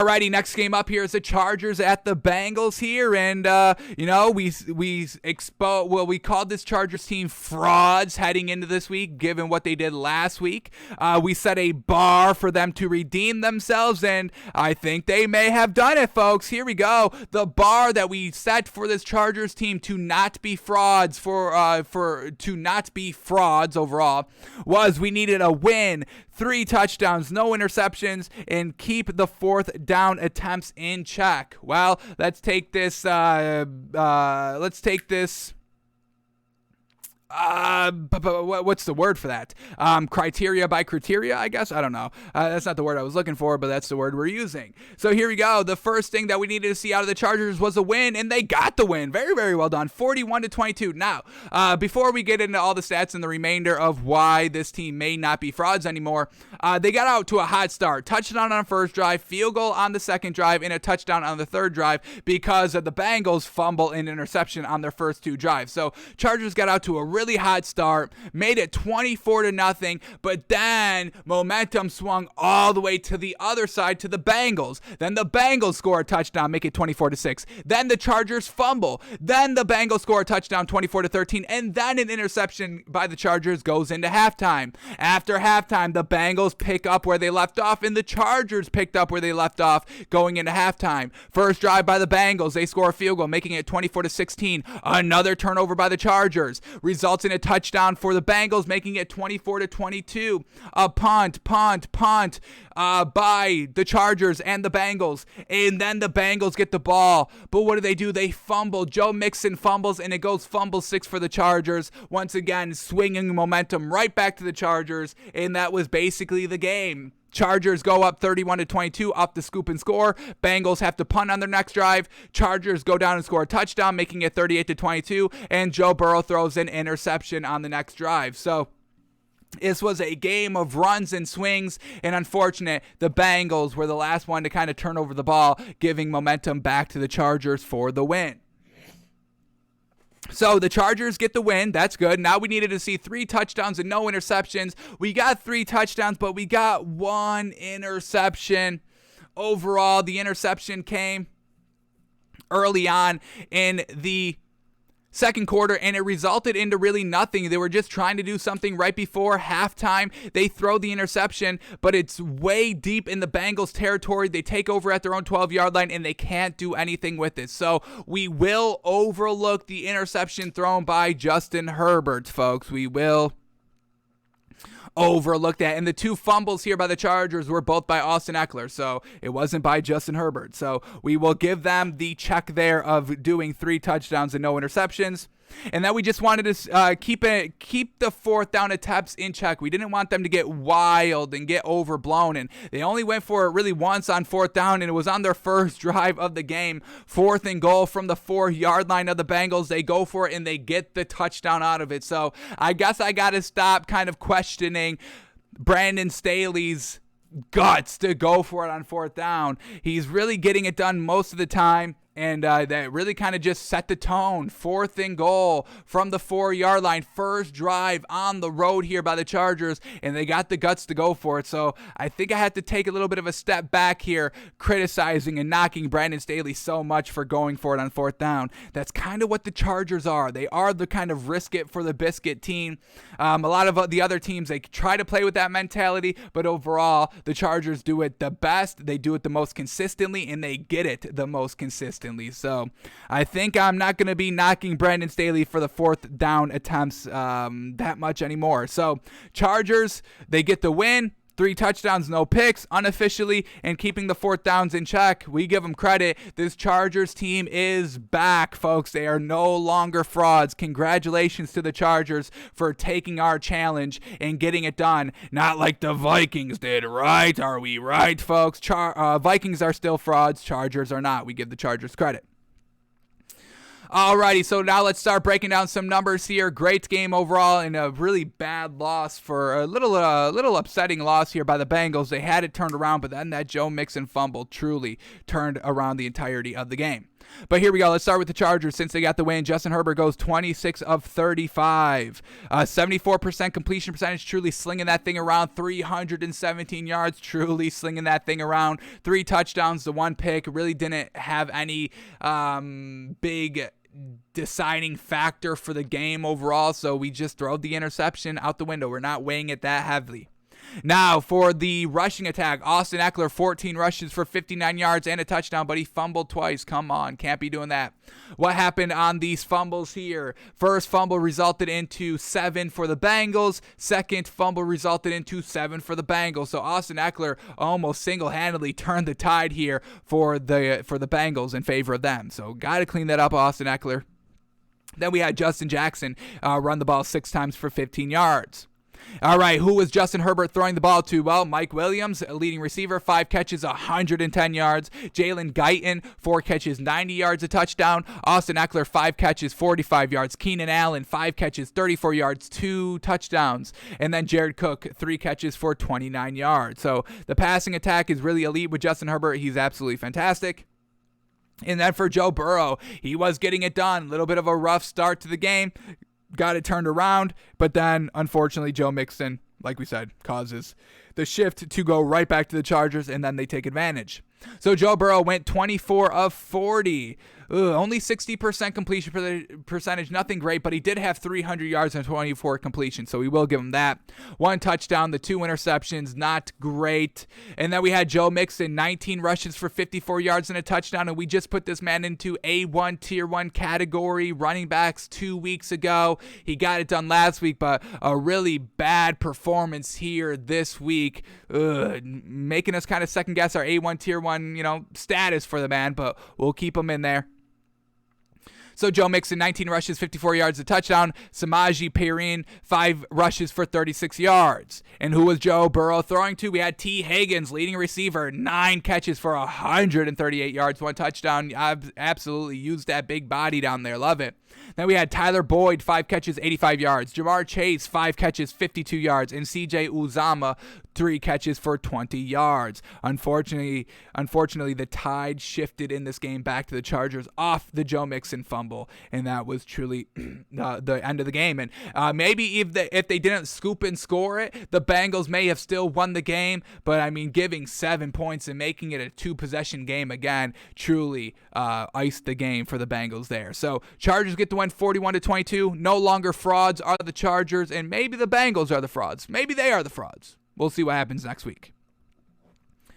Alrighty, next game up here is the Chargers at the Bengals here, and we called this Chargers team frauds heading into this week, given what they did last week. We set a bar for them to redeem themselves, and I think they may have done it, folks. Here we go. The bar that we set for this Chargers team to not be frauds to not be frauds overall was we needed a win, 3 touchdowns, no interceptions, and keep the fourth down attempts in check. Well, let's take this what's the word for that? Criteria by criteria, I guess. I don't know. That's not the word I was looking for, but that's the word we're using. So here we go. The first thing that we needed to see out of the Chargers was a win, and they got the win. Very, very well done. 41-22. Now, before we get into all the stats and the remainder of why this team may not be frauds anymore, they got out to a hot start. Touchdown on the first drive, field goal on the second drive, and a touchdown on the third drive because of the Bengals fumble and interception on their first 2 drives. So Chargers got out to a really hot start, made it 24-0, but then momentum swung all the way to the other side to the Bengals. Then the Bengals score a touchdown, make it 24-6. Then the Chargers fumble. Then the Bengals score a touchdown, 24-13, and then an interception by the Chargers goes into halftime. After halftime, the Bengals pick up where they left off, and the Chargers picked up where they left off going into halftime. First drive by the Bengals, they score a field goal, making it 24-16. Another turnover by the Chargers results in a touchdown for the Bengals, making it 24-22. A punt by the Chargers and the Bengals, and then the Bengals get the ball. But what do? They fumble. Joe Mixon fumbles, and it goes fumble 6 for the Chargers. Once again, swinging momentum right back to the Chargers, and that was basically the game. Chargers go up 31-22 off the scoop and score. Bengals have to punt on their next drive. Chargers go down and score a touchdown, making it 38-22, and Joe Burrow throws an interception on the next drive. So this was a game of runs and swings, and unfortunate, the Bengals were the last one to kind of turn over the ball, giving momentum back to the Chargers for the win. So the Chargers get the win. That's good. Now we needed to see 3 touchdowns and no interceptions. We got 3 touchdowns, but we got 1 interception. Overall, the interception came early on in the second quarter, and it resulted into really nothing. They were just trying to do something right before halftime. They throw the interception, but it's way deep in the Bengals territory. They take over at their own 12-yard line, and they can't do anything with it. So we will overlook the interception thrown by Justin Herbert, folks. We will overlook that. And the 2 fumbles here by the Chargers were both by Austin Eckler, so it wasn't by Justin Herbert. So we will give them the check there of doing 3 touchdowns and no interceptions. And then we just wanted to keep the fourth down attempts in check. We didn't want them to get wild and get overblown. And they only went for it really once on 4th down, and it was on their first drive of the game. 4th and goal from the 4-yard line of the Bengals. They go for it, and they get the touchdown out of it. So I guess I got to stop kind of questioning Brandon Staley's guts to go for it on 4th down. He's really getting it done most of the time. And that really kind of just set the tone. 4th and goal from the 4-yard line. First drive on the road here by the Chargers, and they got the guts to go for it. So I think I had to take a little bit of a step back here, criticizing and knocking Brandon Staley so much for going for it on 4th down. That's kind of what the Chargers are. They are the kind of risk it for the biscuit team. A lot of the other teams, they try to play with that mentality, but overall, the Chargers do it the best. They do it the most consistently, and they get it the most consistently. So I think I'm not going to be knocking Brandon Staley for the 4th down attempts that much anymore. So Chargers, they get the win. 3 touchdowns, no picks, unofficially, and keeping the 4th downs in check. We give them credit. This Chargers team is back, folks. They are no longer frauds. Congratulations to the Chargers for taking our challenge and getting it done. Not like the Vikings did, right? Are we right, folks? Vikings are still frauds. Chargers are not. We give the Chargers credit. Alrighty, so now let's start breaking down some numbers here. Great game overall, and a really bad loss for a little upsetting loss here by the Bengals. They had it turned around, but then that Joe Mixon fumble truly turned around the entirety of the game. But here we go. Let's start with the Chargers since they got the win. Justin Herbert goes 26 of 35. 74% completion percentage, truly slinging that thing around. 317 yards, truly slinging that thing around. 3 touchdowns to 1 pick. Really didn't have any big deciding factor for the game overall, so we just throw the interception out the window. We're not weighing it that heavily. Now, for the rushing attack, Austin Eckler, 14 rushes for 59 yards and a touchdown, but he fumbled twice. Come on, can't be doing that. What happened on these fumbles here? First fumble resulted into 7 for the Bengals. Second fumble resulted into 7 for the Bengals. So Austin Eckler almost single-handedly turned the tide here for the Bengals in favor of them. So got to clean that up, Austin Eckler. Then we had Justin Jackson run the ball 6 times for 15 yards. All right, who was Justin Herbert throwing the ball to? Well, Mike Williams, a leading receiver, 5 catches, 110 yards. Jalen Guyton, 4 catches, 90 yards, a touchdown. Austin Eckler, 5 catches, 45 yards. Keenan Allen, 5 catches, 34 yards, 2 touchdowns. And then Jared Cook, 3 catches for 29 yards. So the passing attack is really elite with Justin Herbert. He's absolutely fantastic. And then for Joe Burrow, he was getting it done. A little bit of a rough start to the game. Got it turned around, but then, unfortunately, Joe Mixon, like we said, causes the shift to go right back to the Chargers, and then they take advantage. So Joe Burrow went 24 of 40. Only 60% completion percentage, nothing great, but he did have 300 yards and 24 completion, so we will give him that. 1 touchdown, the 2 interceptions, not great. And then we had Joe Mixon, 19 rushes for 54 yards and a touchdown, and we just put this man into A1 Tier 1 category running backs 2 weeks ago. He got it done last week, but a really bad performance here this week, making us kind of second guess our A1 Tier 1, status for the man, but we'll keep him in there. So Joe Mixon, 19 rushes, 54 yards, a touchdown. Samaje Perine, 5 rushes for 36 yards. And who was Joe Burrow throwing to? We had T. Higgins, leading receiver, 9 catches for 138 yards, 1 touchdown. Absolutely used that big body down there. Love it. Then we had Tyler Boyd, 5 catches, 85 yards. Jamar Chase, 5 catches, 52 yards. And C.J. Uzomah, 3 catches for 20 yards. Unfortunately, the tide shifted in this game back to the Chargers off the Joe Mixon fumble, and that was truly the end of the game. And maybe if they didn't scoop and score it, the Bengals may have still won the game. But I mean, giving 7 points and making it a 2-possession game again truly iced the game for the Bengals there. So Chargers get the win 41-22. No longer frauds are the Chargers, and maybe the Bengals are the frauds. Maybe they are the frauds. We'll see what happens next week.